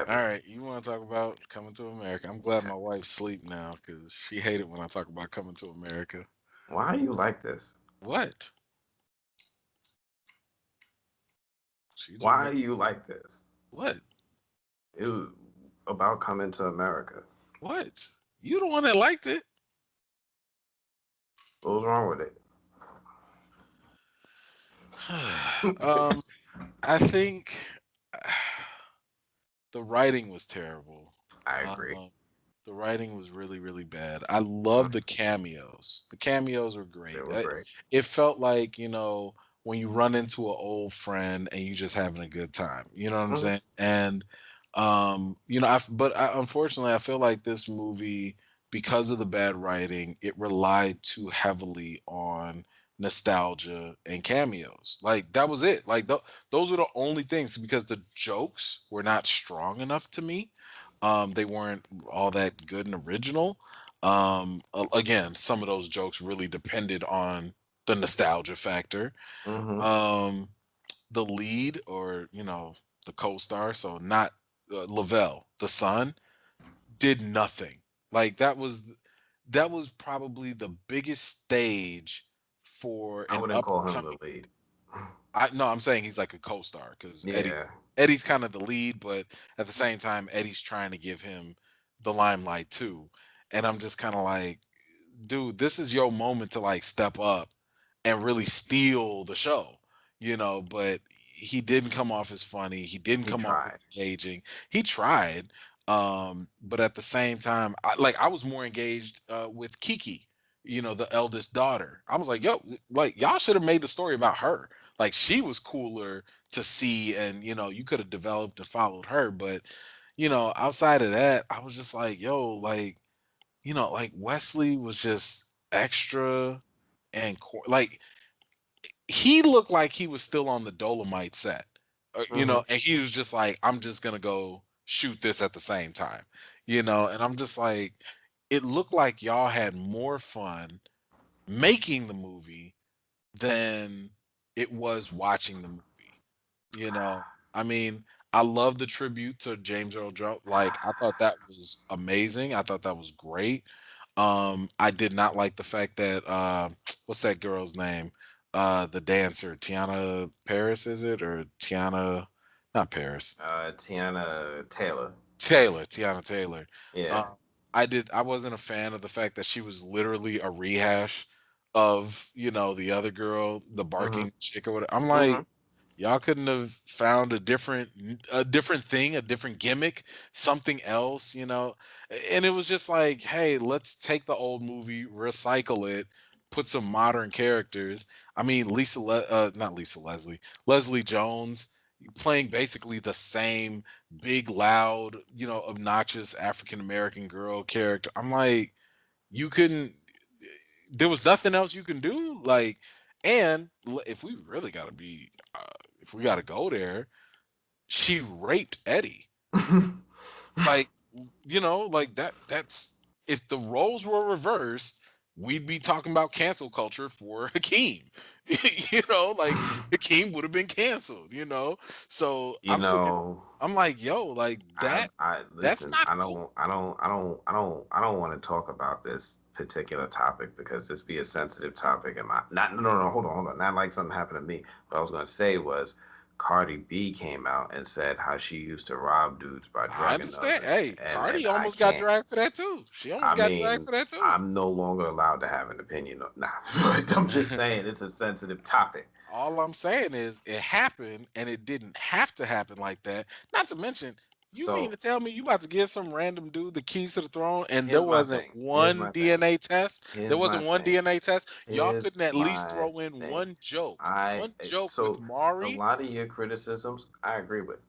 All heavy. right, you want to talk about Coming to America? I'm glad my wife's asleep now because she hated when I talk about Coming to America. Why are you like this? What? She just Why let are you like this? what? It was about coming to America. What? You the one that liked it. What was wrong with it? um, I think the writing was terrible. I agree. Um, the writing was really, really bad. I love the cameos. The cameos were They great. were great. It felt like, when you run into an old friend and you just having a good time. You know what I'm Hmm. saying? And unfortunately, I feel like this movie, because of the bad writing, it relied too heavily on nostalgia and cameos. Like that was it. Like those were the only things because the jokes were not strong enough to me. They weren't all that good and original. Again, some of those jokes really depended on the nostalgia factor. Hmm. Um, the lead, or the co-star, so not Lavelle, the son, did nothing. Like that was probably the biggest stage for I an wouldn't up call and him the coming. lead. I no, I'm saying he's like a co-star because Yeah. Eddie's kind of the lead, but at the same time, Eddie's trying to give him the limelight too. And I'm just kind of like, dude, this is your moment to like step up and really steal the show, But he didn't come off as funny. He didn't He come off as tried. engaging. He tried, but at the same time, I was more engaged with Kiki, the eldest daughter. I was like, yo, like y'all should have made the story about her. Like she was cooler to see, and you could have developed and followed her. But outside of that, I was just like, yo, like Wesley was just extra and like he looked like he was still on the Dolomite set, Hmm. and he was just like, I'm just gonna go shoot this at the same time, and I'm just like, it looked like y'all had more fun making the movie than it was watching the movie. You know, I mean, I love the tribute to James Earl Jones. Like, I thought that was amazing. I thought that was great. I did not like the fact that what's that girl's name? The dancer, Tiana Paris, is it? Or Tiana, not Paris. Tiana Taylor. Tiana Taylor. Yeah. Uh, I wasn't a fan of the fact that she was literally a rehash of, the other girl, the Hmm. barking chick or whatever. I'm Hmm. like, y'all couldn't have found a different thing, a different gimmick, something else, And it was just like, hey, let's take the old movie, recycle it, put some modern characters. I mean, not Lisa Leslie, Leslie Jones playing basically the same big, loud, obnoxious African American girl character. I'm like, you couldn't. There was nothing else you can do. Like, and if we really got to be, if we got to go there, she raped Eddie. Like, like that's if the roles were reversed, we'd be talking about cancel culture for Hakeem. Like Hakeem would have been canceled. So you know, I'm like, yo, like I that's listen. not I cool. don't. I don't. I don't. I don't. I don't want to talk about this particular topic because this be a sensitive topic. And my not. No. No. No. Hold on. Hold on. Not like something happened to me. What I was gonna say was, Cardi B came out and said how she used to rob dudes by I drugging them, understand. Hey, and Cardi I almost got can't. dragged for that too. She I almost got dragged mean, for that too. I'm no longer allowed to have an opinion. Nah, but I'm just saying it's a sensitive topic. All I'm saying is it happened and it didn't have to happen like that. Not to mention, you mean So to tell me you about to give some random dude the keys to the throne and there here's my wasn't thing. Here's one my thing. DNA test? There Here's my wasn't one thing. DNA test. Y'all Here's couldn't at least my throw in thing. one joke. I One joke with so a Mari. lot of your criticisms I agree with.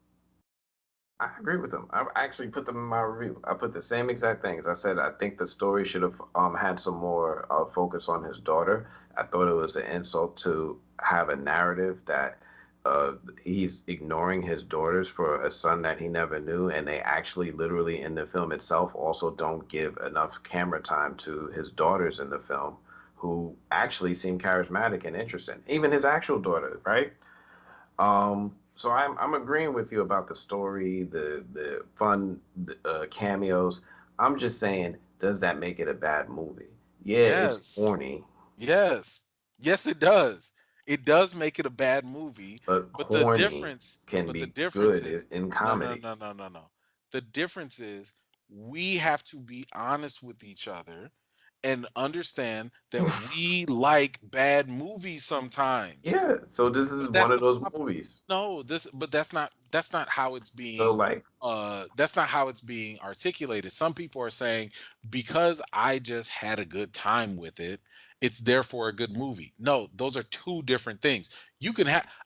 I agree with them. I actually put them in my review. I put the same exact things. I said I think the story should have had some more focus on his daughter. I thought it was an insult to have a narrative that he's ignoring his daughters for a son that he never knew, and they actually literally in the film itself also don't give enough camera time to his daughters in the film, who actually seem charismatic and interesting. Even his actual daughter, right? So I'm agreeing with you about the story, the fun cameos. I'm just saying, does that make it a bad movie? Yeah, it's Yes. corny, Yes. Yes, it does. It does make it a bad movie, but but the corny difference, can but the be difference good is in no, no, comedy. no, no, no, no. The difference is we have to be honest with each other and understand that we like bad movies sometimes. Yeah, so this is one That's of the those problem. movies. No, but that's not how it's So being like, that's not how it's being articulated. Some people are saying because I just had a good time with it, it's therefore a good movie. No, those are two different things.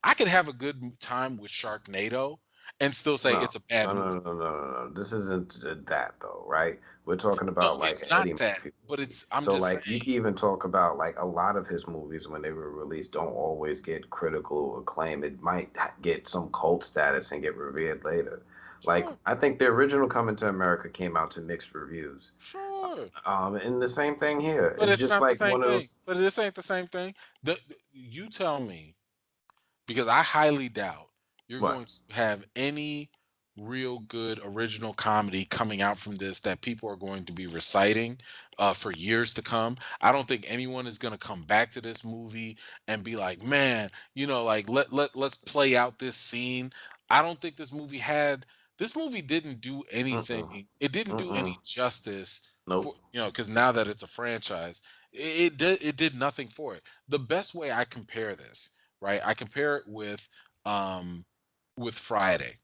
I can have a good time with Sharknado and still say no, it's a bad no, no, movie. no, no, no, no. This isn't that though, right? We're talking No, about like it's an not Eddie that, Murphy but movie. it's I'm So just like, you saying can even talk about like a lot of his movies when they were released don't always get critical acclaim. It might get some cult status and get revered later. Like, sure, I think the original Coming to America came out to mixed reviews. sure. And the same thing here. But It's it's just not the like same one of thing. those. But this ain't the same thing. You tell me, because I highly doubt you're What? going to have any real good original comedy coming out from this that people are going to be reciting for years to come. I don't think anyone is going to come back to this movie and be like, man, like let's play out this scene. I don't think this movie didn't do Mm-mm. anything. It didn't do any Mm-mm. justice for Nope. because now that it's a franchise, it did nothing for it. The best way I compare this, right? I compare it um with Friday.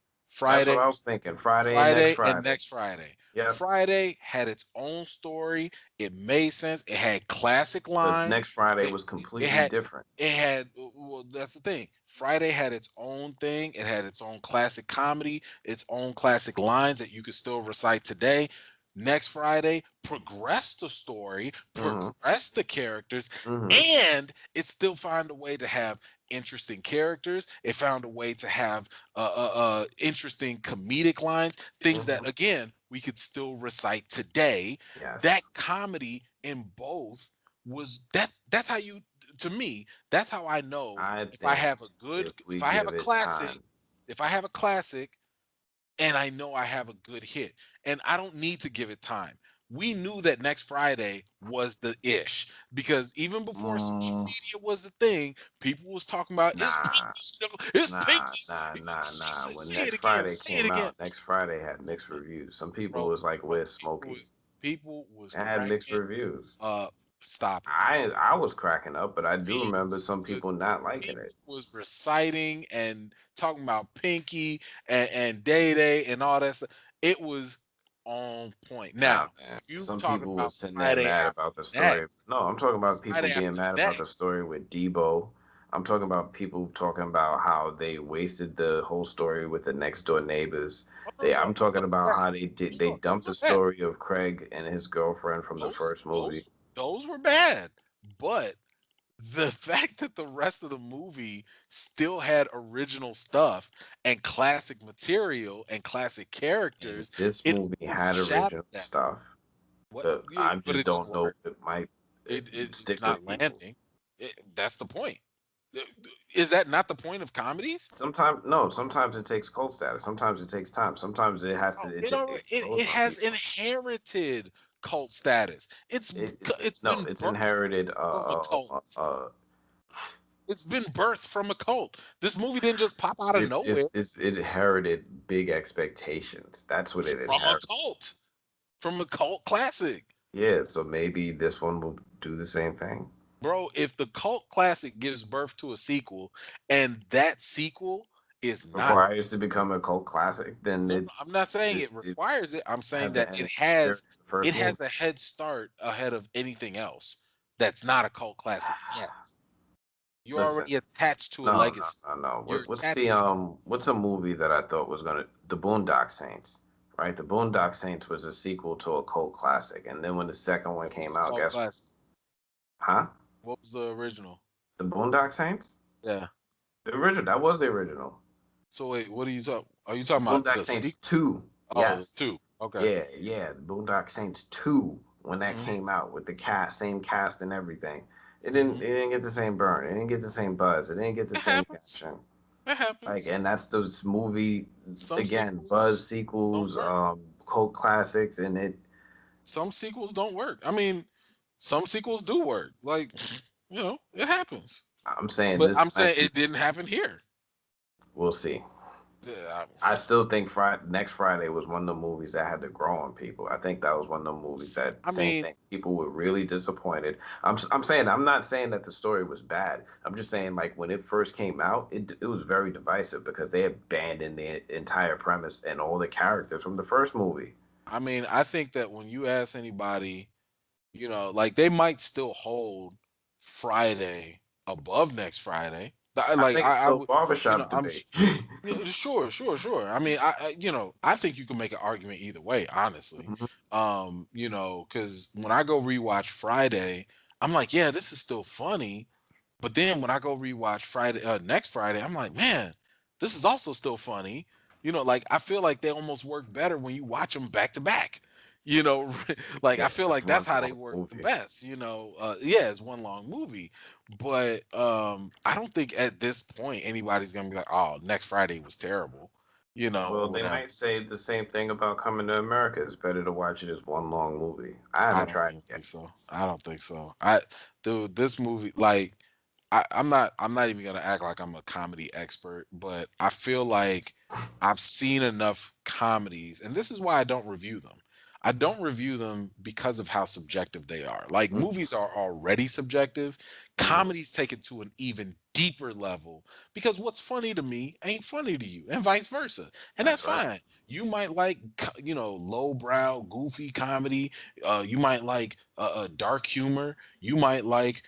That's what Friday, I was thinking. Friday and next Friday and Friday. next Friday. Yep. Friday had its own story. It made sense. It had classic But next lines. Friday It was it completely had different. well, that's the thing. Friday had its own thing. It had its own classic comedy, its own classic lines that you could still recite today. Next Friday progressed the story, Mm-hmm. progressed the characters, Mm-hmm. and it still found a way to have interesting characters. It found a way to have interesting comedic lines, things Mm-hmm. that again we could still recite today. That Yes. comedy in both that's how you to me that's how I know I if I think have a good if we if I have give a it classic time, if I have a classic and I know I have a good hit. And I don't need to give it time. We knew that next Friday was the ish because even before social mm, media was the thing, people was talking about it's nah, Pinky's, it's nah, Pinky's. nah, nah, nah. When Say it next again, Friday say it came again. out, next Friday had mixed reviews. Some people Bro, was like, bro, "Where's Smokey?" people was It had mixed cracking reviews. up. Stop it. I was cracking up, but I do remember People some was people not liking people it. was reciting and talking about Pinky and Day Day and all that stuff. It was on point. Nah, Now, man. you Some talking people about was sitting there Friday mad after about the that. story. No, I'm talking about people Friday being after mad that. about the story with Debo. I'm talking about people talking about how they wasted the whole story with the next door neighbors. Oh, no, no, I'm talking those are about bad. how they No, those dumped are the bad. story of Craig and his girlfriend from the Those first movie. those those were bad. But the fact that the rest of the movie still had original stuff and classic material and classic And characters, this it movie had overshadowed original that. stuff. What? But Yeah, I but just it didn't don't know work. if it might It's stick not with people. landing. That's the point. Is that not the point of comedies? Sometimes no, sometimes it takes cult status. Sometimes it takes time. Sometimes it has Oh, to it already it it, grows it on has people. inherited cult status. It's No, been it's birthed inherited. from a cult. It's been birthed from a cult. This movie didn't just pop out of nowhere It inherited big expectations. That's what it from a inherited. cult, from a cult classic. Yeah, so maybe this one will do the same thing. Bro, if the cult classic gives birth to a sequel and that sequel is not Requires to become a cult classic, then no, no, I'm not saying it it requires it. I'm saying had the that end experience of the first it movie. has a head start ahead of anything else that's not a cult classic yet. You're Listen, already attached to a no, no, legacy. no, no. You're What's the attached to what's a movie that I thought was gonna the Boondock Saints, right? The Boondock Saints was a sequel to a cult classic, and then when the second one what was came the out, cult guess classic? huh? What was the original? The Boondock Saints? Yeah. The original. That was the original. So wait, what are you talking? Are you talking about Boondock the Saints sequel? 2. Oh, Yes. two. Okay. Yeah, yeah. Boondock Saints 2 when that Hmm. came out with the same cast and everything. Hmm. It didn't get the same burn. It didn't get the same buzz. It didn't get the It same happens. traction. It Like, happens. and that's those movie Some again, buzz sequels don't sequels, work. cult classics, and it. Some sequels don't work. I mean, some sequels do work. Like, it happens. I'm saying But this I'm saying next. it didn't happen here. We'll see. Yeah, I still think next Friday was one of the movies that had to grow on people. I think that was one of the movies that I same mean, thing. People were really disappointed. I'm saying I'm not saying that the story was bad. I'm just saying like when it first came out, it was very divisive because they abandoned the entire premise and all the characters from the first movie. I think that when you ask anybody, like they might still hold Friday above next Friday. I Like think it's I still would, barbershop I'm debate. yeah, sure, sure, sure. I mean, I think you can make an argument either way, honestly. Mhm. Because when I go rewatch Friday, I'm like, yeah, this is still funny. But then when I go rewatch Friday, next Friday, I'm like, man, this is also still funny. Like I feel like they almost work better when you watch them back to back. You know, like I Yeah, feel that's like that's one how they long work the movie. best. Yeah, it's one long movie, but I don't think at this point anybody's gonna be like, oh, next Friday was terrible, Well, or they whatever. might say the same thing about Coming to America. It's better to watch it as one long movie. I I haven't don't tried even it yet. think so. I don't think so. Dude, this movie, like, I'm not even gonna act like I'm a comedy expert, but I feel like I've seen enough comedies, and this is why I don't review them. I don't review them because of how subjective they are. Like Mhm, movies are already subjective. mhm. Comedies take it to an even deeper level because what's funny to me ain't funny to you, and vice versa. And that's That's right. fine. You might like, lowbrow, goofy comedy. You might like dark humor. You might like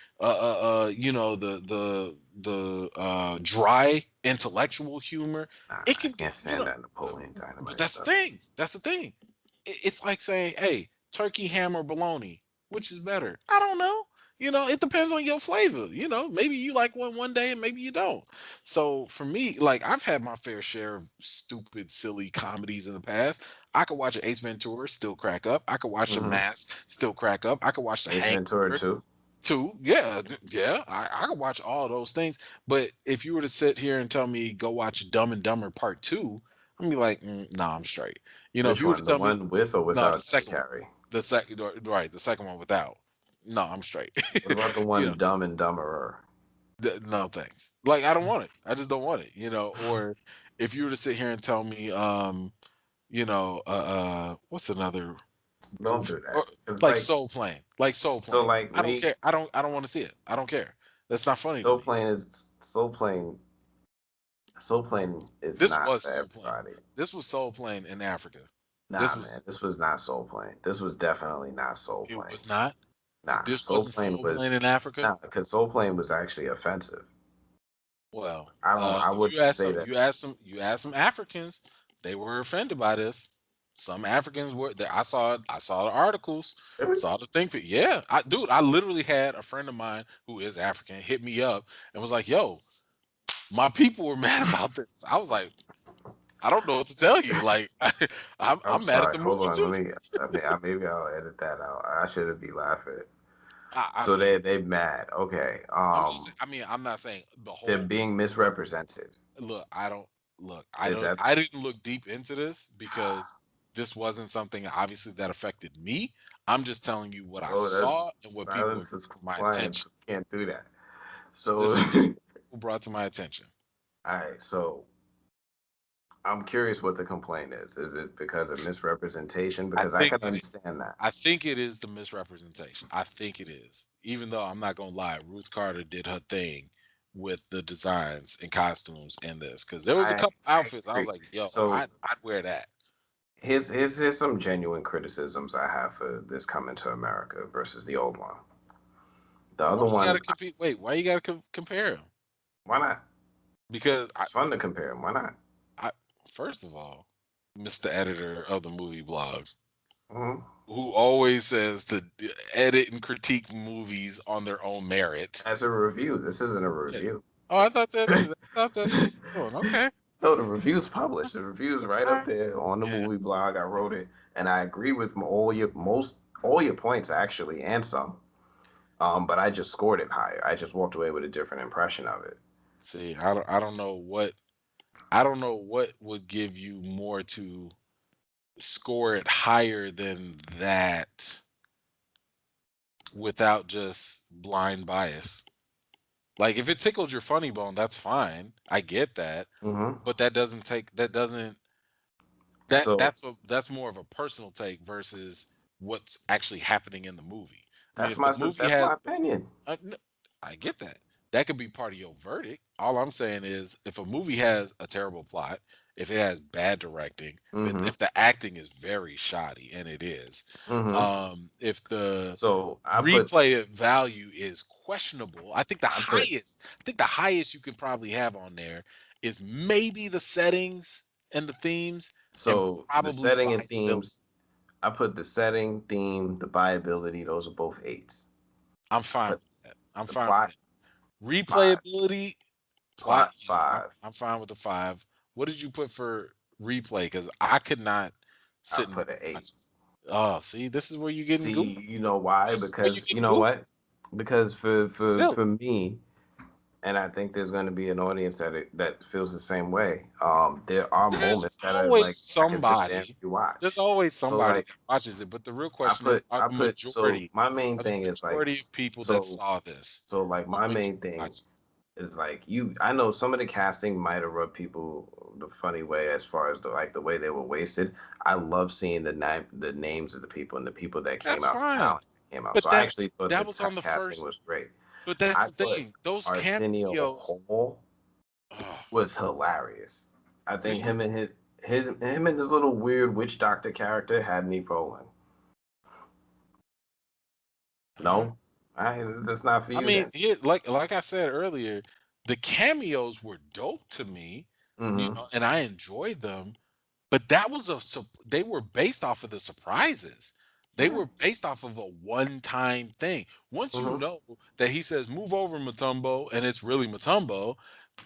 dry intellectual humor. Nah, It I can be, can't stand that Napoleon but Dynamite that's the stuff. thing. That's the thing. It's like saying, hey, turkey ham or bologna, which is better? I don't know. It depends on your flavor. Maybe you like one day and maybe you don't. So for me, like I've had my fair share of stupid, silly comedies in the past. I could watch an Ace Ventura, still crack up. I could watch a Hmm. Mask, still crack up. I could watch The Ace Ventura Hangover, too. too. Yeah, yeah. I could watch all those things. But if you were to sit here and tell me go watch Dumb and Dumber Part Two, I'm gonna be like, nah, I'm straight. If Which you were to one? The tell me, one with or no, the without Jim second one, Carrey? right, the second one without, no, I'm straight. What about the you one know, Dumb and Dumberer? no thanks. Like I don't want it. I just don't want it. Or if you were to sit here and tell me, what's another Don't movie do or that. Cause like Soul so Plane. like I don't me, care. I don't want to see it. I don't care. That's not funny to me. Soul Plane is This not was for Soul Plane. everybody. This was Soul Plane in Africa. This Nah, was man, this was not Soul Plane. This was definitely not Soul it Plane. was not. Nah, This Soul wasn't Plane Soul was Plane in Africa. nah, because Soul Plane was actually offensive. Well, I don't. I if wouldn't say that. you ask some Africans, they were offended by this. Some Africans were. I saw the articles, Really? saw the thing. Yeah, dude, I literally had a friend of mine who is African hit me up and was like, "Yo, my people were mad about this." I was like, "I don't know what to tell you. Like, I'm I'm mad at sorry. the Hold movie on. too." Let me. Maybe I'll edit that out. I shouldn't be laughing. I So mean, they mad. Okay. I'm not saying the They're whole movie being was. misrepresented. Look, I don't look. Is that I didn't look deep into this because this wasn't something obviously that affected me. I'm just telling you what I well? That saw and what people have silence brought is to my compliance. attention. So we can't do that. So, This is just what people brought to my attention. all right. So I'm curious what the complaint is. Is it because of misrepresentation? I Because I think can it understand that. I think it is the misrepresentation. I think it is. Even though I'm not gonna lie, Ruth Carter did her thing with the designs and costumes in this because there was a couple I outfits I was agree. like, yo, So I'd wear that. here's some genuine criticisms I have for this Coming to America versus the old one. The Why other you gotta one, compete? Wait, why you gotta compare them? why not? Because It's fun to compare them. Why not? I first of all, Mr. Editor of the movie blog, Hmm. who always says to edit and critique movies on their own merit. As a review, this isn't a Yeah. review. Oh, I thought that's what you're doing. Okay. No, the review's published. The review's right All up right. there on the Yeah. movie blog. I wrote it, and I agree with all your points actually, and some. But I just scored it higher. I just walked away with a different impression of it. See, I don't know what. I don't know what would give you more to score it higher than that without just blind bias. Like if it tickled your funny bone, that's fine. I get that. Hmm. But that doesn't So that's more of a personal take versus what's actually happening in the movie. I mean, that's if the my movie that's my has opinion. I get that. That could be part of your verdict. All I'm saying is, if a movie has a terrible plot, if it has bad directing, Hmm. if the acting is very shoddy, and it is, Hmm. if the So replay value is questionable, I put I think the highest you can probably have on there is maybe the settings and the themes, and so the probably setting and viability. themes. I put the setting, theme, the viability. Those are both eights. I'm I fine put with that. I'm the fine with plot that. five. Replayability. Plot, Plot yes, five. I'm fine with the 5. What did you put for replay? Because I could not I sit and put an eight. watch. Oh, see, this is where you're getting goofy. See, you know why? This is where you're Because you getting know goofy. what? Because for for Silly. for me, and I think there's going to be an audience that feels the same way. There are There's moments that are always like I can sit there and somebody. There's rewatch. always So somebody like that watches it, but the real I question is, put I put so my main are the thing is like majority of people that so saw this so like my going to main thing watch is like I know some of the casting might have rubbed people the funny way as far as the way they were wasted. I love seeing the names of the people and the people that it? came That's out, the fine. talent that came out. But So I actually thought the that was on the casting first. was great. But that's I the thought thing. Those Arsenio cameos. Hall Oh, was hilarious. I think really? him and his little weird witch doctor character had me rolling. No, that's not for I you mean, then. here, like I said earlier, the cameos were dope to me, Hmm. and I enjoyed them. But that was they were based off of the surprises. They Yeah. were based off of a one-time thing. Once you Hmm. know that he says "move over, Matumbo," and it's really Matumbo,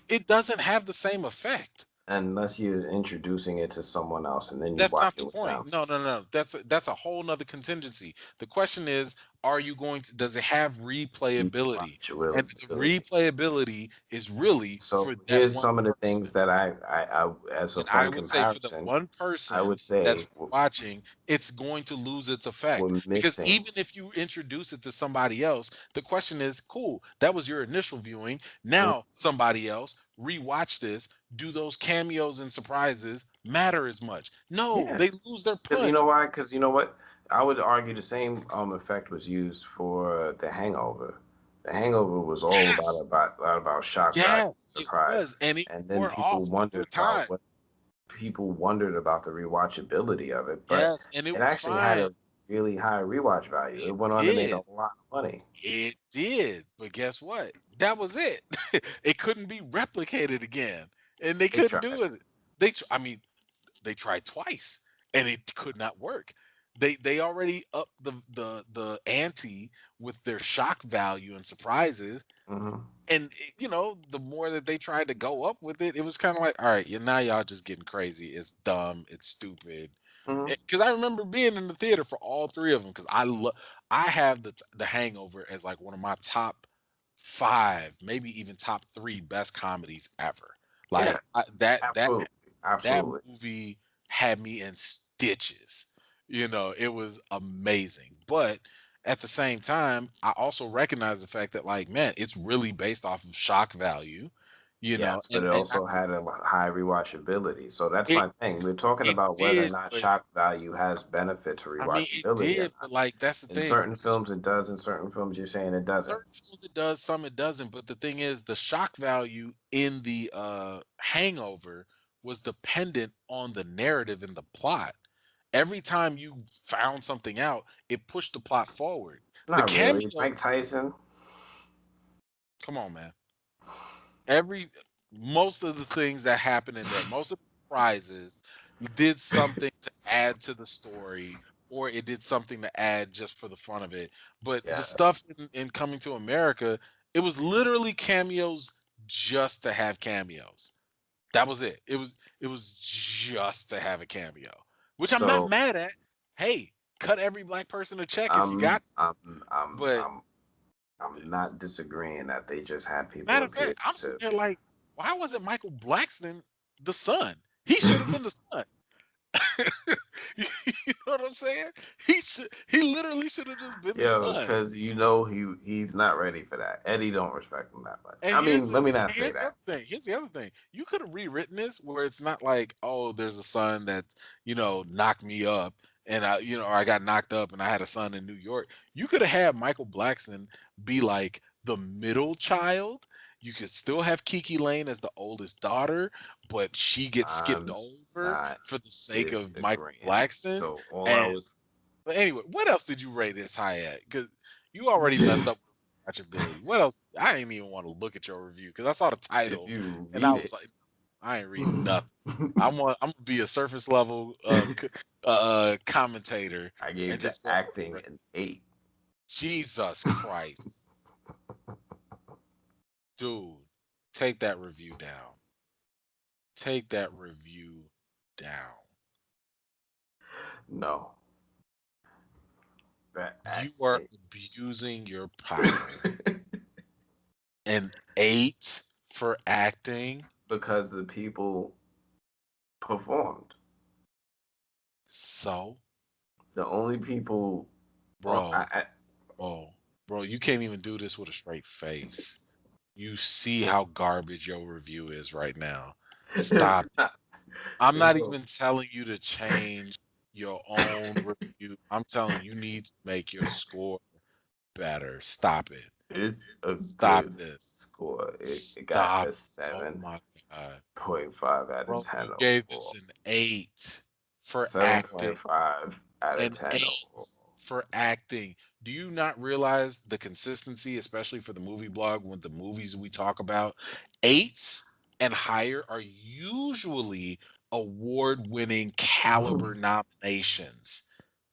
it doesn't have the same effect. Unless you're introducing it to someone else and then you That's watch not it the with them. point. No, no, no. That's a whole nother contingency. The question is, are you going to does it have replayability? And the Rewatchability. replayability is really So for that here's one some of the person. things that I as a And I fun would say for the comparison, one I person would say that's watching, it's going to lose its effect. we're Because missing. even if you introduce it to somebody else, the question is, cool, that was your initial viewing. Now somebody else rewatch this. Do those cameos and surprises matter as much? No, Yeah, they lose their because you know punch. why? Because you know what? I would argue the same effect was used for The Hangover. The Hangover was all Yes, about shock value, yes, it surprise, was. And it and then wore off over time. people wondered about the rewatchability of it, but Yes, and it it was actually had fine. a really high rewatch value. It It went on and made did. a lot of money. It did, but guess what? That was it. It couldn't be replicated again, and they They couldn't tried. do it. I mean, they tried twice, and it could not work. They already upped the ante with their shock value and surprises, Hmm. and the more that they tried to go up with it, it was kind of like, all right, now y'all just getting crazy. It's dumb. It's stupid. Hmm. Because I remember being in the theater for all three of them. Because I have the Hangover as like one of my top 5, maybe even top 3 best comedies ever. Yeah, Like absolutely, that absolutely. movie had me in stitches. It was amazing. But at the same time, I also recognize the fact that, like, man, it's really based off of shock value. Yes, but And it also had a high rewatchability. So that's it my thing. We're talking it about whether or did, not but shock value has benefit to I mean, it rewatchability or did, not. but like that's the In thing. certain films, it does. In certain films, you're saying it doesn't. Certain films it does, some it doesn't. But the thing is, the shock value in the Hangover was dependent on the narrative and the plot. Every time you found something out, it pushed the plot forward. The Not really. cameo, Mike Tyson. come on, man. Every Most of the things that happen in there, most of the surprises did something to add to the story, or it did something to add just for the fun of it. But the Yeah. stuff in Coming to America, it was literally cameos just to have cameos. That was it. It was just to have a cameo, which I'm not So mad at. Hey, cut every black person a check if you I'm got to. I'm I'm But I'm I'm not disagreeing that they just had people matter of appear fact, I'm to. sitting there like, why wasn't Michael Blackston? the son. He should have been the son. You know what I'm saying? He literally should have just been the Yo, son. because he's not ready for that. Eddie don't respect him that much. And I mean, let me not say here's the that. other thing. Here's the other thing. You could have rewritten this where it's not like, oh, there's a son that, knocked me up and or I got knocked up and I had a son in New York. You could have had Michael Blackson be like the middle child. You could still have Kiki Lane as the oldest daughter, but she gets skipped I'm over not for the sake of Michael disagreeing. Blackson. So all I And was, but anyway, what else did you rate this high at? Because you already messed up with watchability. What else? I didn't even want to look at your review because I saw the if title you and I read was it, like, I ain't reading nothing. I'm gonna be a surface level commentator I and gave the just go acting over it. an 8. Jesus Christ, dude, take that review down. Take that review down. No, the You are acting. abusing your power. An 8 for acting. Because the people performed. So, The only people, well, bro, bro, you can't even do this with a straight face. You see how garbage your review is right now. Stop. I'm not yo, even telling you to change your own review. I'm telling you need to make your score better. Stop it. it's a Stop good this. score. It got Stop. a Oh seven my God. point five out of Bro, ten you gave this overall. an 8 for Seven acting. point five out of An ten 8 overall. for acting. Do you not realize the consistency, especially for the movie blog, with the movies we talk about? Eights and higher are usually award-winning caliber nominations.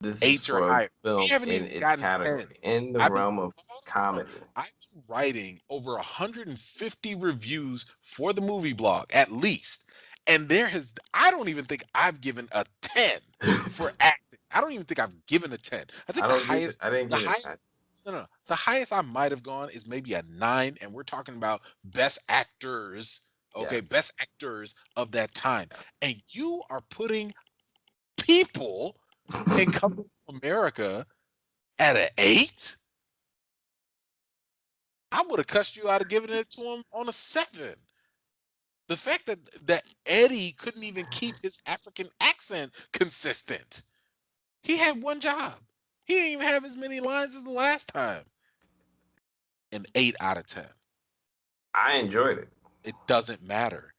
This is Eights or for a higher. We film haven't in even its gotten 10. category, in the I've been realm of hold on. comedy. I've been writing over 150 reviews for the movie blog, at least. And I don't even think I've given a 10 for acting. I don't even think I've given a 10. I think I don't give it. I didn't the give it highest, 10. no, no, the highest I might have gone is maybe a 9. And we're talking about best actors, okay, Yes. best actors of that time. Yes. And you are putting people in Coming to America at an 8? I would have cussed you out of giving it to him on a 7. The fact that Eddie couldn't even keep his African accent consistent. He had one job. He didn't even have as many lines as the last time. An 8 out of 10. I enjoyed it. It doesn't matter.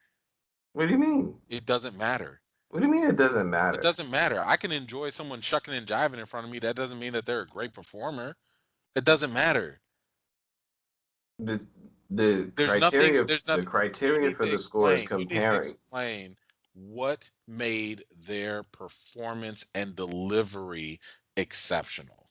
What do you mean? It doesn't matter. What do you mean it doesn't It matter? doesn't matter. I can enjoy someone shucking and jiving in front of me. That doesn't mean that they're a great performer. It doesn't matter. The the There's nothing. criteria There's the nothing. You criteria need for to the score is explain. You need to comparing explain what made their performance and delivery exceptional.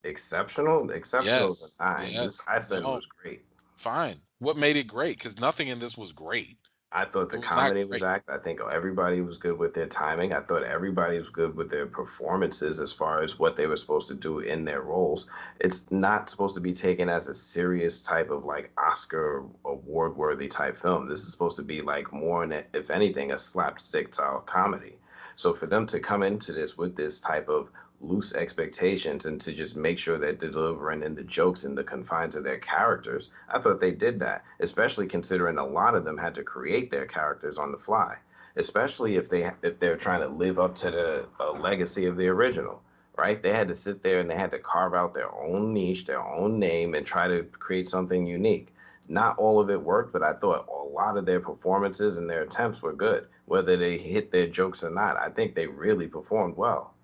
exceptional. Exceptional is Yes. a 9. This Yes. I said No. was great. Fine. What made it great? Because nothing in this was great. I thought It the was not comedy was great. act. I think everybody was good with their timing. I thought everybody was good with their performances as far as what they were supposed to do in their roles. It's not supposed to be taken as a serious type of like Oscar award worthy type film. This is supposed to be like more, if anything, a slapstick style comedy. So for them to come into this with this type of loose expectations and to just make sure that they're delivering in the jokes in the confines of their characters, I thought they did that, especially considering a lot of them had to create their characters on the fly, especially if they're trying to live up to the legacy of the original. Right? They had to sit there and they had to carve out their own niche, their own name, and try to create something unique. Not all of it worked, but I thought a lot of their performances and their attempts were good. Whether they hit their jokes or not, I think they really performed well.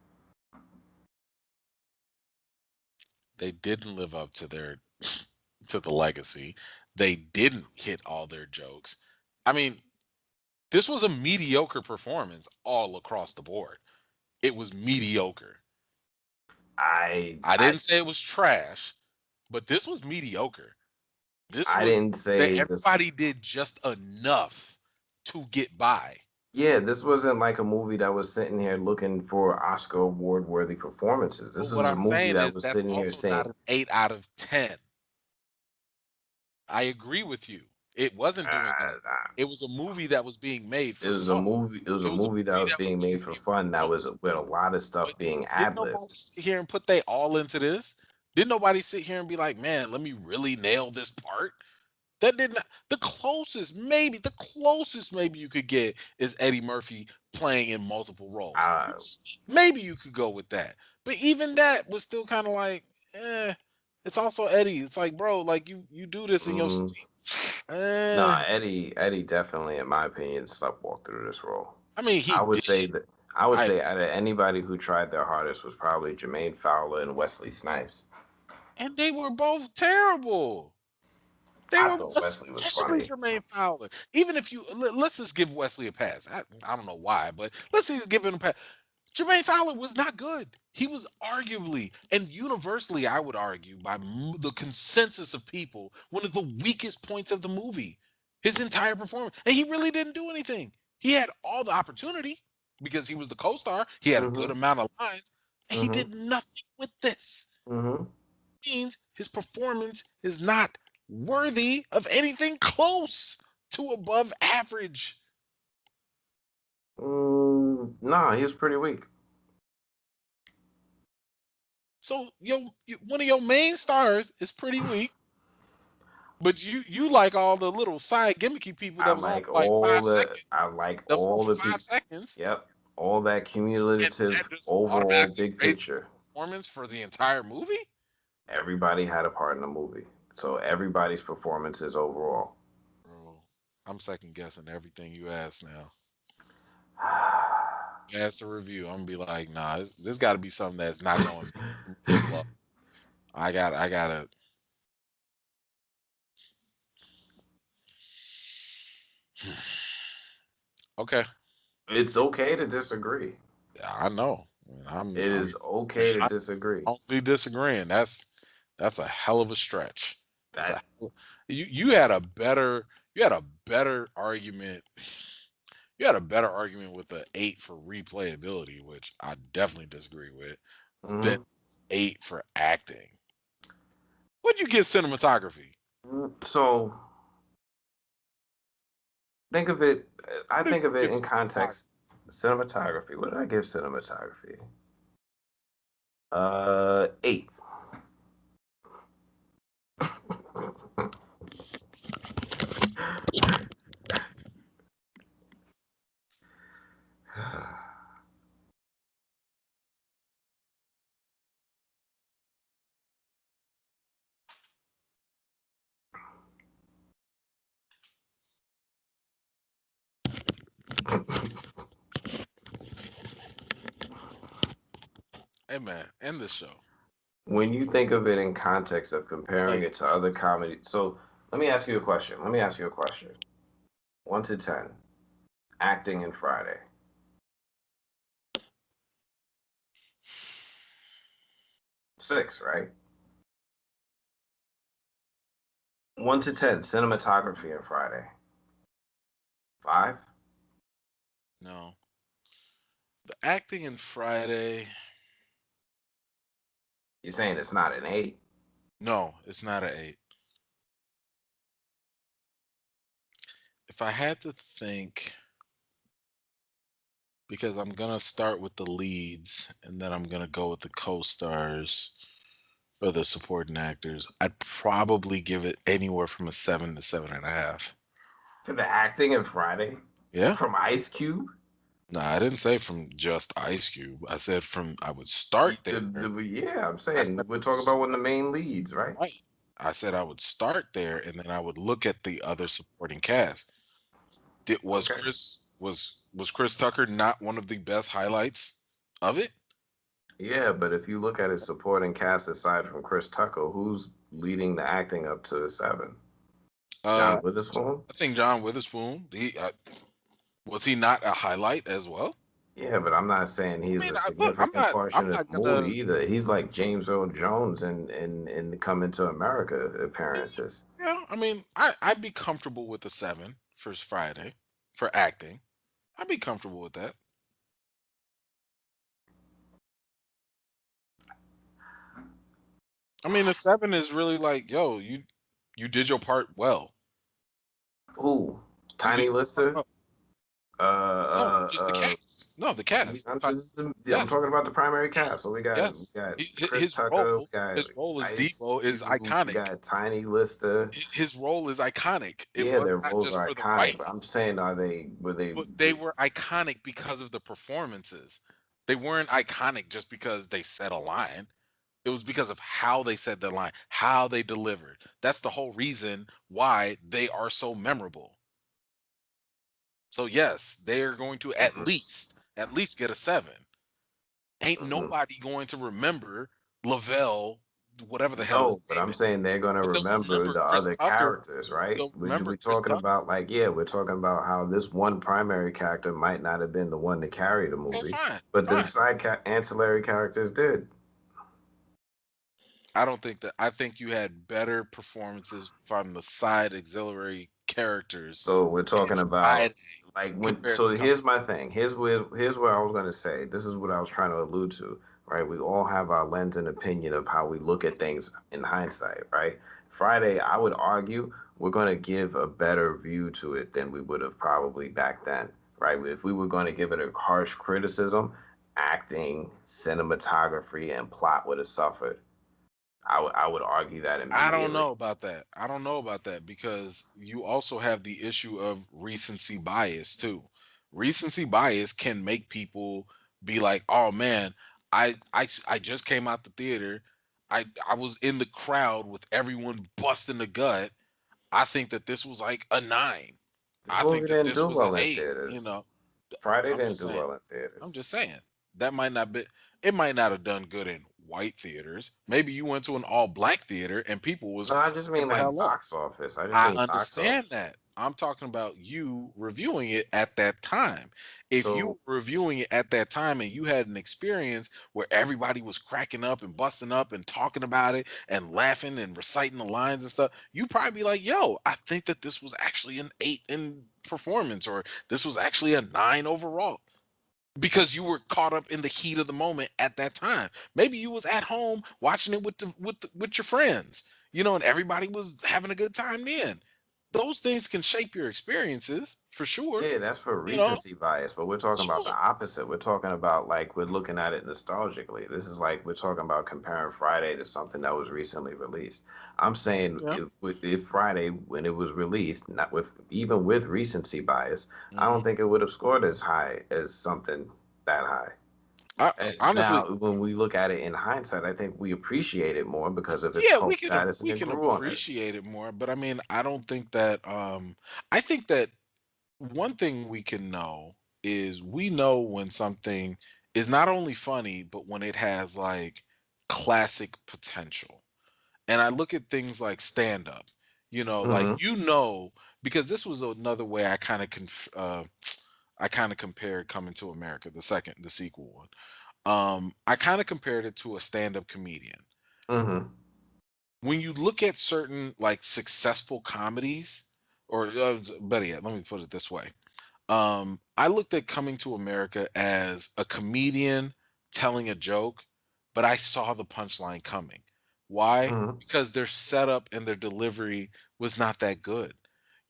They didn't live up to their to the legacy. They didn't hit all their jokes. I mean, this was a mediocre performance all across the board. It was mediocre. I I I didn't say it was trash, but this was mediocre. This I was didn't that say this. everybody did just enough to get by. Yeah, this wasn't like a movie that was sitting here looking for Oscar award worthy performances. But This what is a I'm movie saying that is was that's sitting here also not saying, an 8 out of 10. I agree with you. It wasn't doing that. Uh, It was a movie that was being made It for was a fun. movie. It was It a was a movie that movie was that was being being made for made for fun. That fun. was with a lot of But stuff being did ad libbed. nobody sit here and put they all into this? Did nobody sit here and be like, man, let me really nail this part? That did not. The closest maybe you could get is Eddie Murphy playing in multiple roles. Uh, Maybe you could go with that. But even that was still kind of like, eh. It's also Eddie. It's like, bro, like you do this in your mm, sleep. Eh. nah, Eddie definitely, in my opinion, sleepwalked through this role. I mean, he I would did. say that I would I say out of anybody who tried their hardest was probably Jermaine Fowler and Wesley Snipes. and they were both terrible. They I were, thought Wesley was especially funny. Jermaine Fowler. Even if let's just give Wesley a pass. I don't know why, but let's just give him a pass. Jermaine Fowler was not good. He was arguably and universally, I would argue, by the consensus of people, one of the weakest points of the movie. His entire performance, and he really didn't do anything. He had all the opportunity because he was the co-star. He had a good Mhm. amount of lines, and he Mhm. did nothing with this. Mhm. Means his performance is not worthy of anything close to above average. Nah, he was pretty weak. So one of your main stars is pretty weak, but you like all the little side gimmicky people I that was on like for like all five the. seconds. I like That was on all for the five people. seconds, Yep. All that and cumulative that just overall automatically big raises the picture. performance for the entire movie. Everybody had a part in the movie. So everybody's performances overall. Bro, I'm second guessing everything you ask now. Ask a review, I'm gonna be like, nah, this got to be something that's not going to love. I gotta. Okay, It's okay to disagree. I know. It I'm is okay to I'm disagree. only disagreeing. That's a hell of a stretch. That's a That you had a better you had a better argument. You had a better argument with the 8 for replayability, which I definitely disagree with, than mhm. 8 for acting. What'd you get cinematography? So think of it. I What did think of you it give in cinematography? context. Cinematography. What did I give cinematography? 8. Hey man, end the show. When you think of it in context of comparing Like, it to other comedy, so let me ask you a question. Let me ask you a question. 1 to 10, acting in Friday. 6, right? 1 to 10, cinematography in Friday. 5. no. The acting in Friday, You're saying it's not an 8. no, it's not an 8. If I had to think, because I'm gonna start with the leads and then I'm gonna go with the co-stars or the supporting actors, I'd probably give it anywhere from a 7 to 7.5. For the acting in Friday Yeah. from Ice Cube. No, I didn't say from just Ice Cube. I said I would start there. Yeah, I'm I saying said we're talking about one of the main leads, right? right. I said I would start there and then I would look at the other supporting cast. Okay. Was Chris Tucker not one of the best highlights of it? Yeah, but if you look at his supporting cast aside from Chris Tucker, who's leading the acting up to the 7? Uh, John Witherspoon? I think John Witherspoon. Was he not a highlight as well? Yeah, but I'm not saying I he's mean, a look, significant portion I'm of not the movie gonna. either. He's like James Earl Jones in the Coming to America appearances. Yeah, I mean, I'd be comfortable with a 7 for Friday for acting. I'd be comfortable with that. I mean, a 7 is really like, yo, you did your part well. Who? You do Tiny Lister? Uh, no, uh, just the uh. cast. No, the cast. I'm Yes, talking about the primary cast. So we yes. got Chris His Tucker, role, we got his role as Ice Debo is Cube, we iconic. got Tiny Lister. His role is iconic. It Yeah, was their not roles just are for the iconic, but writing, I'm saying, were they? but they were iconic because of the performances. They weren't iconic just because they said a line. It was because of how they said the line, how they delivered. That's the whole reason why they are so memorable. So yes, they are going to at least get a 7. Ain't Mhm. nobody going to remember Lavelle, whatever the hell his No, but name I'm is, saying they're gonna but they'll remember remember the Chris other Tucker. characters, right? They'll We're remember Chris talking Tucker. about like, yeah, we're talking about how this one primary character might not have been the one to carry the Okay, movie, fine, but the fine. side ancillary characters did. I don't think that. I think you had better performances from the side auxiliary characters So we're in talking about Friday like when. compared to So coming. here's my thing. Here's what I was gonna say. This is what I was trying to allude to. Right? We all have our lens and opinion of how we look at things in hindsight. Right? Friday, I would argue we're gonna give a better view to it than we would have probably back then. Right? If we were going to give it a harsh criticism, acting, cinematography, and plot would have suffered. I would argue that I don't immediately. know about that. I don't know about that because you also have the issue of recency bias too. Recency bias can make people be like, "Oh man, I just came out the theater. I was in the crowd with everyone busting the gut. I think that this was like a 9. This I think movie that didn't this do was an well in 8, theaters. Friday I'm didn't just do saying. well in I'm theaters. just saying that might not be. It might not have done good in white theaters. Maybe you went to an all black theater and people was No, I just cracking mean the like hell up. box office. I just I mean box understand office. that. I'm talking about you reviewing it at that time. If you So were reviewing it at that time and you had an experience where everybody was cracking up and busting up and talking about it and laughing and reciting the lines and stuff, you probably be like, yo, I think that this was actually an 8 in performance, or this was actually a 9 overall, because you were caught up in the heat of the moment at that time. Maybe you was at home watching it with your friends, and everybody was having a good time then. Those things can shape your experiences for sure, yeah, that's for you know. recency bias, but we're talking about the Sure. opposite. We're talking about like we're looking at it nostalgically. This is like we're talking about comparing Friday to something that was recently released. I'm saying Yeah. if Friday when it was released, not with even with recency bias, I Hmm. don't think it would have scored as high as something that high. I And honestly, now, when we look at it in hindsight, I think we appreciate it more because of its yeah, cult status and we it can grew on it. appreciate it more, but I mean, I don't think that I think that one thing we can know is we know when something is not only funny, but when it has like classic potential. And I look at things like stand up, like Hmm. because this was another way I kind of compared Coming to America, the sequel one. I kind of compared it to a stand up comedian. Hmm. When you look at certain like successful comedies, or better yet, let me put it this way. I looked at Coming to America as a comedian telling a joke, but I saw the punchline coming. Why? Hmm. Because their setup and their delivery was not that good.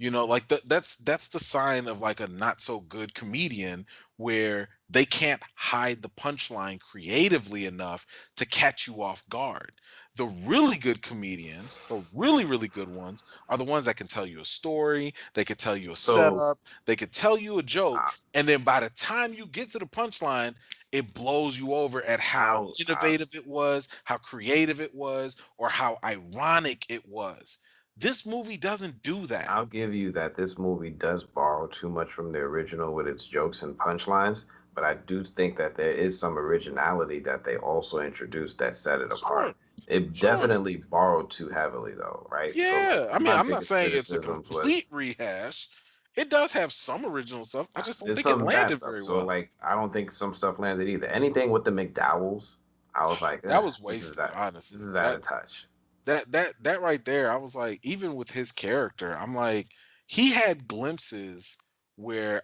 Like that's the sign of like a not so good comedian, where they can't hide the punchline creatively enough to catch you off guard. The really good comedians, the really, really good ones, are the ones that can tell you a story, they can tell you a So, setup, they could tell you a joke, I, and then by the time you get to the punchline, it blows you over at how I, innovative it was, how creative it was, or how ironic it was. This movie doesn't do that. I'll give you that this movie does borrow too much from the original with its jokes and punchlines, but I do think that there is some originality that they also introduced that set it Sure, apart. It sure. definitely borrowed too heavily, though, right? So, like, Yeah. one I of mean, my I'm not biggest saying it's a criticisms was complete rehash. It does have some original stuff. I just don't there's think it some bad landed stuff. very So, well. like, I don't think some stuff landed either. Anything with the McDowells, I was like, That was this is wasted, that this honestly. is out of touch. That right there, I was like, even with his character, I'm like, he had glimpses where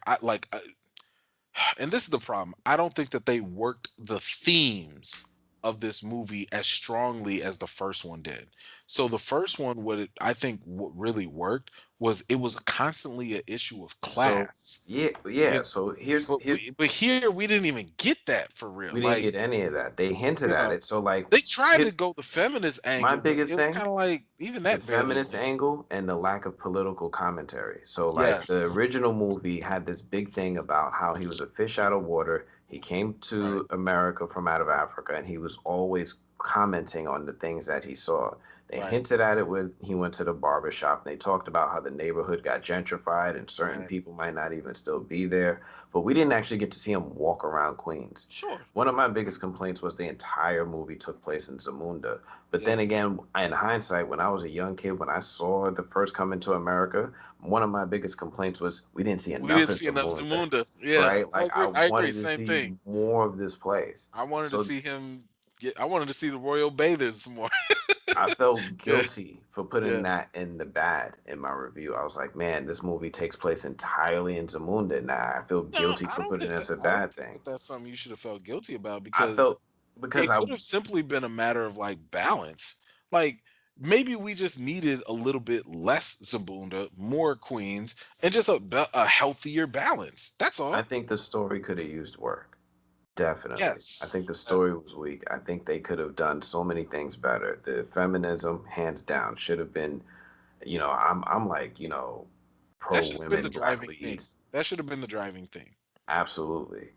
and this is the problem. I don't think that they worked the themes of this movie as strongly as the first one did. So the first one, I think what really worked was it was constantly an issue of So class. yeah, You yeah. So here's but here we didn't even get that for real. we didn't Like, get any of that. They hinted you at know, it. So like they tried to here's go the feminist my angle, but biggest it was thing. kind of like even The that barely feminist went. angle and the lack of political commentary. So, like, the Yes. original movie had this big thing about how he was a fish out of water. He came Right. to America from out of Africa, and he was always commenting on the things that he saw. They Right. hinted at it when he went to the barber shop, and they talked about how the neighborhood got gentrified and certain Right. people might not even still be there. But we didn't actually get to see him walk around Queens. Sure. One of my biggest complaints was the entire movie took place in Zamunda. But then Yes. again, in hindsight, when I was a young kid, when I saw the first coming to America, one of my biggest complaints was we didn't see We enough didn't of see enough Zamunda, Zamunda. Yeah, right? I Like I agree. I agree. wanted to Same see thing. more of this place. I wanted to So see him get. I wanted to see the Royal Bathers some more. I felt Yeah. guilty for putting Yeah. that in the bad in my review. I was like, man, this movie takes place entirely in Zamunda. Now I feel No, guilty I for don't putting it think as that. a I don't bad think thing. that that's something you should have felt guilty about I because felt because it I could have simply been a matter of like balance. Like maybe we just needed a little bit less Zabunda, more Queens, and just a healthier balance. That's I all. think the story could have used work. Definitely. I Yes. think the story was weak. I think they could have done so many things better. The feminism, hands down, should have been, I'm like, pro That should have been the women, black driving thing. leads. That should have been the driving thing. Absolutely.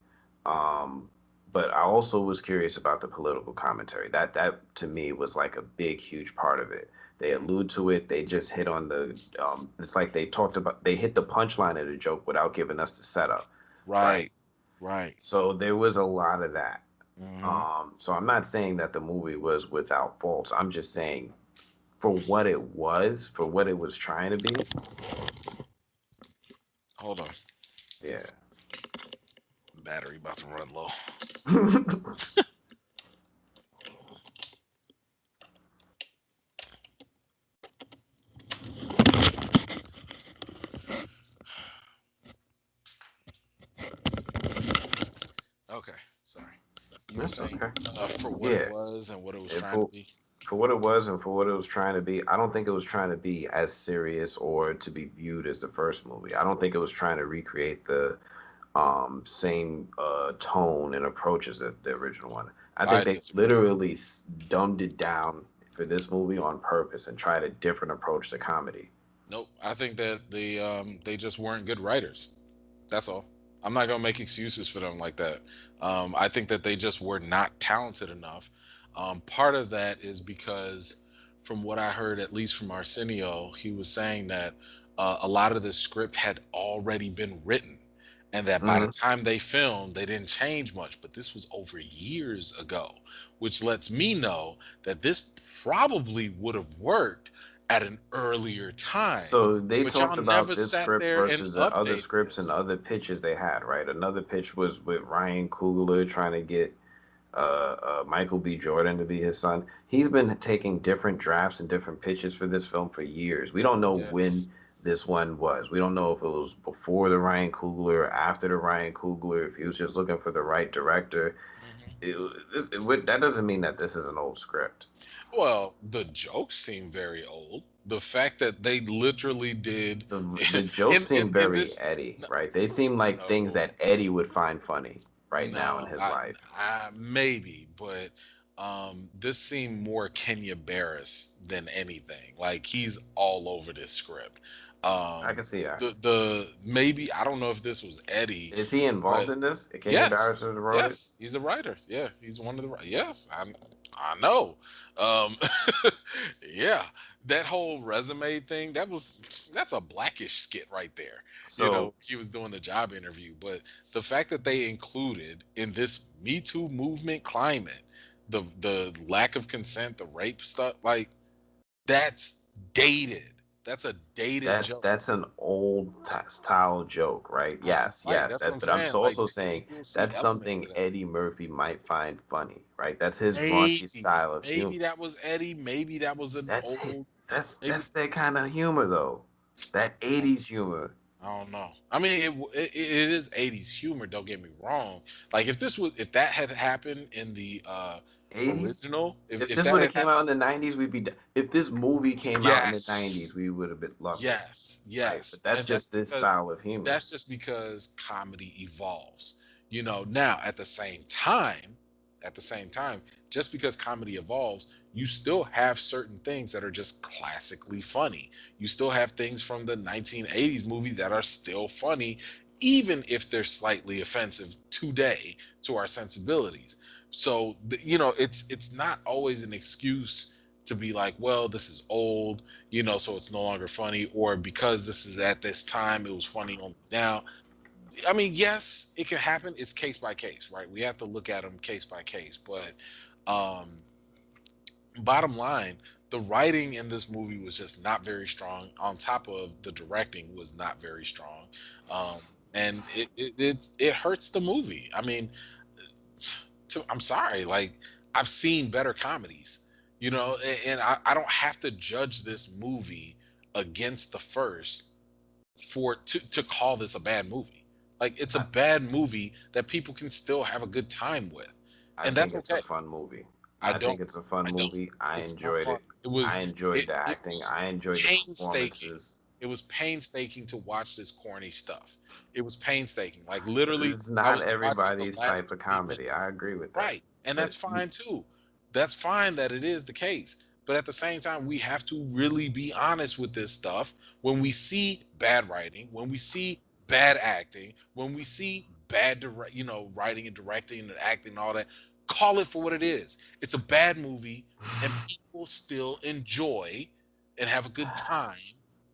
Um, but I also was curious about the political commentary. That to me was like a big, huge part of it. They Mm. allude to it. They just hit on it's like they hit the punchline of the joke without giving us the setup, right? Right. Right. So there was a lot of that. Hmm. So I'm not saying that the movie was without faults. I'm just saying for what it was trying to be. Hold on. Yeah. Battery about to run low. Okay. Sorry. You were That's saying okay. for what it Yeah. was and what it was If trying to be. for what it was and for what it was trying to be, I don't think it was trying to be as serious or to be viewed as the first movie. I don't think it was trying to recreate the same tone and approach as the original one. I think I they disagree. literally dumbed it down for this movie on purpose and tried a different approach to comedy. Nope. I think that they just weren't good writers. That's all. I'm not gonna make excuses for them like that. I think that they just were not talented enough. Part of that is because, from what I heard, at least from Arsenio, he was saying that a lot of the script had already been written, and that by the Hmm. time they filmed, they didn't change much. But this was over years ago, which lets me know that this probably would have worked at an earlier time. So they But y'all talked about never this sat script there and versus the other updated scripts and this. other pitches they had, right? Another pitch was with Ryan Coogler trying to get Michael B. Jordan to be his son. He's been taking different drafts and different pitches for this film for years. We don't know Yes. when this one was. We don't know if it was before the Ryan Coogler, after the Ryan Coogler, if he was just looking for the right director. Hmm. That doesn't mean that this is an old script. Well, the jokes seem very old. The fact that they literally did The jokes seem in very this Eddie, no, right? They seem like things no, that Eddie would find funny right now in no, his life. maybe, but this seemed more Kenya Barris than anything. Like he's all over this script. I can Um, see that. the maybe I don't know if this was Eddie, Is he involved but in this? Kenya Barris yes, wrote it? yes, he's a writer. Yeah, he's one of the yes, I know. Um, yeah, that whole resume thing that's a Blackish skit right there. You So know, he was doing the job interview, but the fact that they included in this Me Too movement climate the lack of consent, the rape stuff, like that's dated. That's a dated joke. that's an old style joke, right? Yes, Right, yes. that's what I'm But I'm saying. Like also you can saying still see that's elements something of that. Eddie Murphy might find funny, right? That's his raunchy Maybe, style of humor. maybe that was Eddie. Maybe that was an That's it. old. Maybe That's that kind of humor though. That I don't, 80s humor. I don't know. I mean, it is '80s humor. Don't get me wrong. Like if that had happened in the 80s. original. If If this that would have had came happened, out in the 90s, we'd be. If this movie came out in the 90s, yes, we would have loved it, yes, right? yes, But that's and just this style of humor. that's just because comedy evolves. Now at the same time, just because comedy evolves, you still have certain things that are just classically funny. You still have things from the 1980s movie that are still funny, even if they're slightly offensive today to our sensibilities. So it's not always an excuse to be like, well, this is old, so it's no longer funny, or because this is at this time, it was funny only now. I mean, yes, it can happen. It's case by case, right? We have to look at them case by case. But um, bottom line, the writing in this movie was just not very strong. On top of the directing was not very strong, um, and it hurts the movie. I mean, I'm sorry, like I've seen better comedies, and I don't have to judge this movie against the first to call this a bad movie. Like it's a I, bad movie that people can still have a good time with, I and think that's it's a okay. fun movie. I I don't. think it's a fun I don't. movie. I It's not enjoyed fun. it. It I was. enjoyed It. the It acting. was I enjoyed the painstaking. performances. It was painstaking to watch this corny stuff. It was painstaking. Like literally, It's I not was watching the everybody's last type of 30 comedy. minutes. I agree with that. Right. And But that's fine too. That's fine that it is the case. But at the same time, we have to really be honest with this stuff. When we see bad writing, when we see bad acting, when we see bad writing and directing and acting and all that, call it for what it is. It's a bad movie, and people still enjoy and have a good time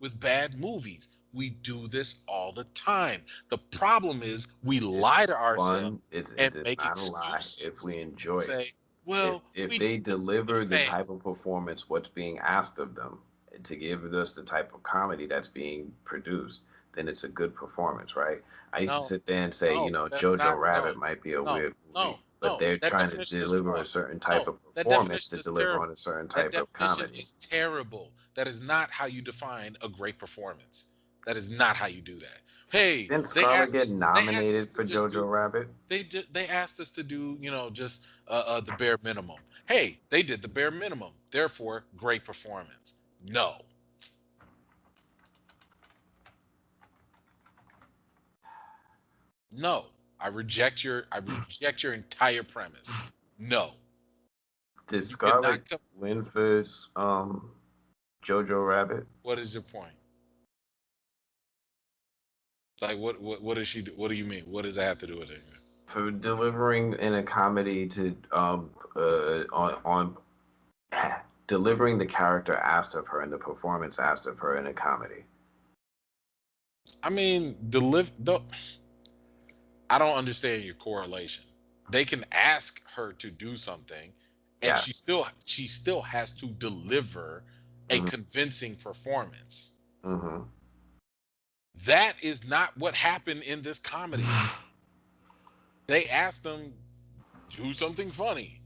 with bad movies. We do this all the time. The problem is we it's lie to ourselves fun. and It's make not a lie if excuses we and enjoy it. say, well, If we did they this for the deliver the fans. type of performance what's being asked of them to give us the type of comedy that's being produced, then it's a good performance, right? I used to No, sit there and say, no, that's Jojo not, no, Rabbit might be a no, weird no, movie, but no. they're That trying to definition is deliver a flawed. certain type No, of that performance definition to is deliver on terrible. a certain That type of definition comedy. is terrible. That is not how you define a great performance. That is not how you do that. Hey, Didn't they Scarlett asked get us. They asked us nominated to for just Jojo do. Rabbit? They asked us to do, just the bare minimum. Hey, they did the bare minimum. Therefore, great performance. No, no. I reject your entire premise. No, Did you Scarlett cannot come. win for Jojo Rabbit? What is your point? Like, what does she do? What do you mean? What does that have to do with it? For delivering in a comedy to on delivering the character asked of her and the performance asked of her in a comedy. I mean, I don't understand your correlation. They can ask her to do something, and she Yes. still she still has to deliver a Hmm. convincing performance. Hmm. That is not what happened in this comedy. They asked them do something funny.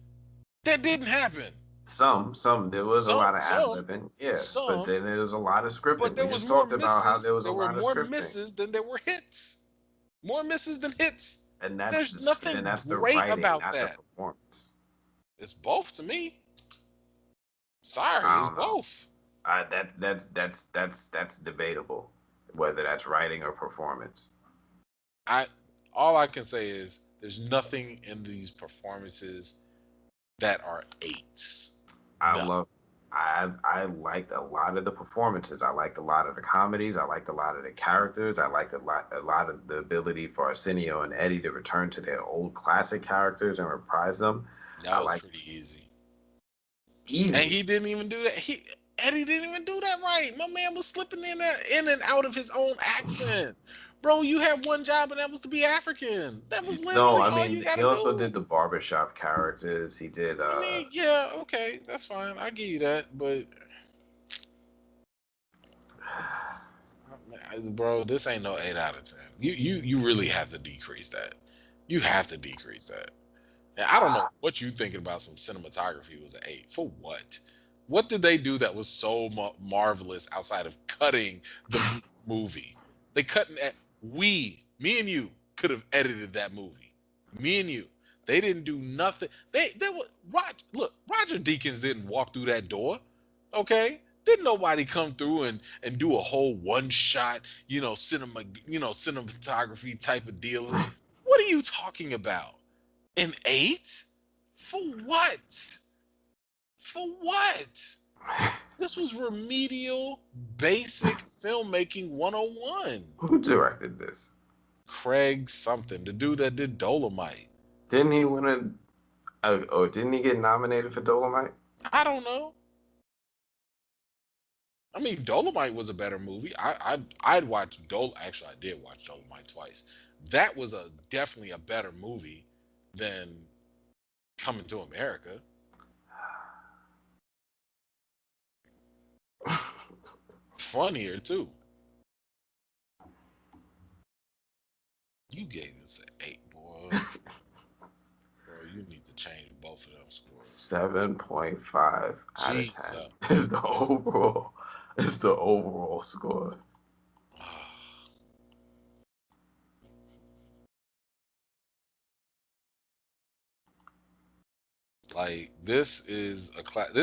That didn't happen. Some there was a Some, lot of ad some, libbing, yeah, but some, then there was a lot of but scripting. We there was just more talked about how there misses. was a There were lot of more scripting, misses than there were hits. More misses than hits. and that's There's the and nothing that's the great writing, about not the that. performance. It's both to me. Sorry, I it's don't know. both. That's debatable, whether that's writing or performance. I All I can say is there's nothing in these performances that are eights. I None. love. I liked a lot of the performances. I liked a lot of the comedies. I liked a lot of the characters. I liked a lot of the ability for Arsenio and Eddie to return to their old classic characters and reprise them. That I was like pretty easy. And easy. he didn't even do that. Eddie didn't even do that right. My man was slipping in and out of his own accent. Bro, you had one job and that was to be African. That was No, literally I all you mean he gotta also did do. the barbershop characters. He did I mean, yeah, okay, that's fine. I give you that, but bro, this ain't no 8 out of 10. You really have to decrease that. You have to decrease that. And I don't know what you thinking about some cinematography was an 8. For what? What did they do that was so marvelous outside of cutting the movie? They cut me and you could have edited that movie. Me and you. They didn't do nothing. They were look, Roger Deakins didn't walk through that door. Okay? Didn't nobody come through and do a whole one shot, cinematography type of deal. What are you talking about? An 8? For what? For what? This was remedial, basic filmmaking 101. Who directed this? Craig something, the dude that did Dolomite. Didn't he win or didn't he get nominated for Dolomite? I don't know. I mean, Dolomite was a better movie. I'd watch Actually, I did watch Dolomite twice. That was definitely a better movie than Coming to America. Funnier too. You gave this an 8, boy. Bro, you need to change both of them scores. 7.5 out of 10 is the overall. It's the overall score. Like, this is a class.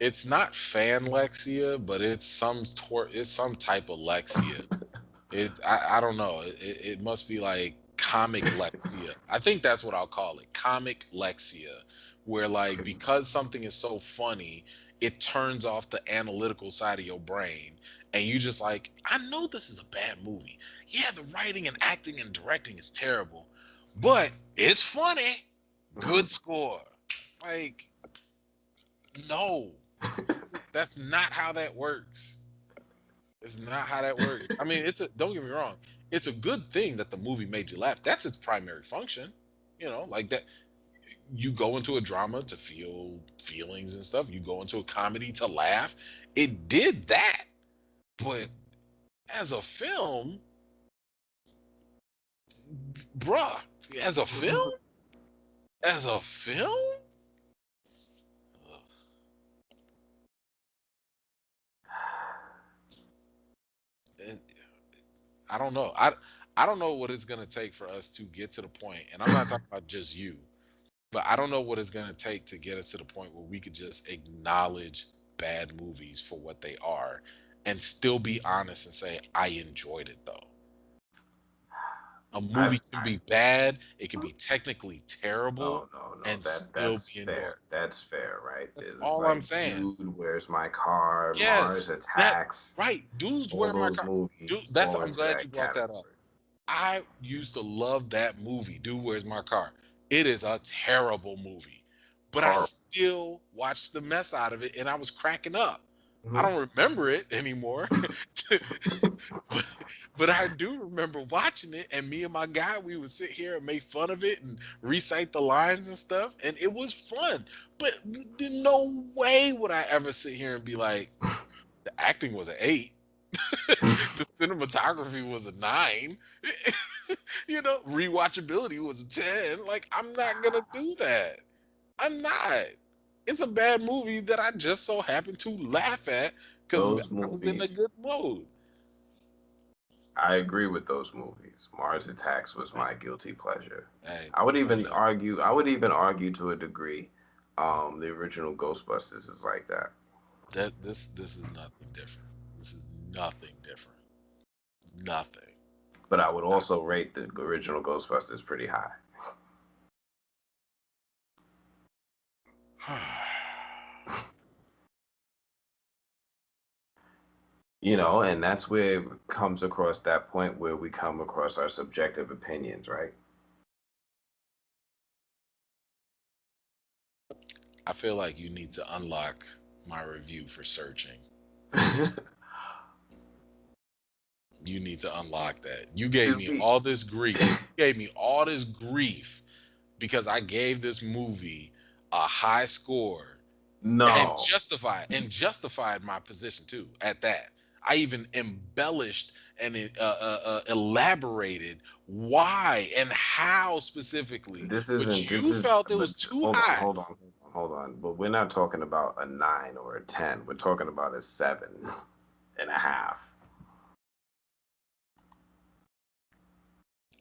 It's not fanlexia, but it's some type of lexia. I don't know. It must be like comic lexia. I think that's what I'll call it. Comic lexia, where like because something is so funny, it turns off the analytical side of your brain, and you just like, I know this is a bad movie. Yeah, the writing and acting and directing is terrible, but it's funny. Good score. Like, no, that's not how that works. It's not how that works. I mean, don't get me wrong. It's a good thing that the movie made you laugh. That's its primary function. Like that. You go into a drama to feel feelings and stuff. You go into a comedy to laugh. It did that. But as a film, bruh, as a film, I don't know. I don't know what it's gonna take for us to get to the point, and I'm not talking about just you, but I don't know what it's gonna take to get us to the point where we could just acknowledge bad movies for what they are, and still be honest and say I enjoyed it though. A movie can be bad, it can be technically terrible, No. and still That's be fair. enjoyable. That's fair, right? That's all I'm saying. Dude, Where's My Car? Yes, Mars Attacks. right. Dudes, All Where My those Car? Dude, movies that's. fall I'm into glad you that brought that up. category. I used to love that movie, Dude, Where's My Car? It is a terrible movie, but I still watched the mess out of it, and I was cracking up. I don't remember it anymore, but I do remember watching it, and me and my guy, we would sit here and make fun of it and recite the lines and stuff, and it was fun. But no way would I ever sit here and be like, the acting was an 8. The cinematography was a 9. Rewatchability was a 10. Like, I'm not gonna do that. I'm not. It's a bad movie that I just so happened to laugh at because I was in a good mood. I agree with those movies. Mars Attacks was my guilty pleasure. Hey, I would even argue to a degree, the original Ghostbusters is like that. This is nothing different. This is nothing different. Nothing. But I would also rate the original Ghostbusters pretty high. And that's where it comes across that point where we come across our subjective opinions, right? I feel like you need to unlock my review for searching. You need to unlock that. You gave me all this grief. Because I gave this movie a high score. No. And justified my position too at that. I even embellished and elaborated why and how specifically. Felt it was too high. Hold on. But we're not talking about a 9 or a 10. We're talking about a 7.5.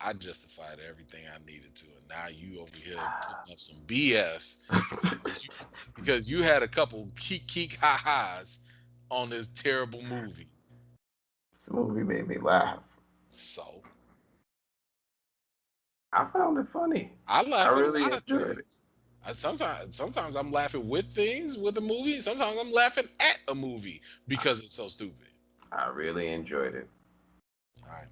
I justified everything I needed to, and now you over here putting up some BS because you had a couple keek ha ha's on this terrible movie. This movie made me laugh. So I found it funny. I I laugh at a really lot of enjoyed it. things. Sometimes I'm laughing with things with a movie. Sometimes I'm laughing at a movie because it's so stupid. I really enjoyed it. All right.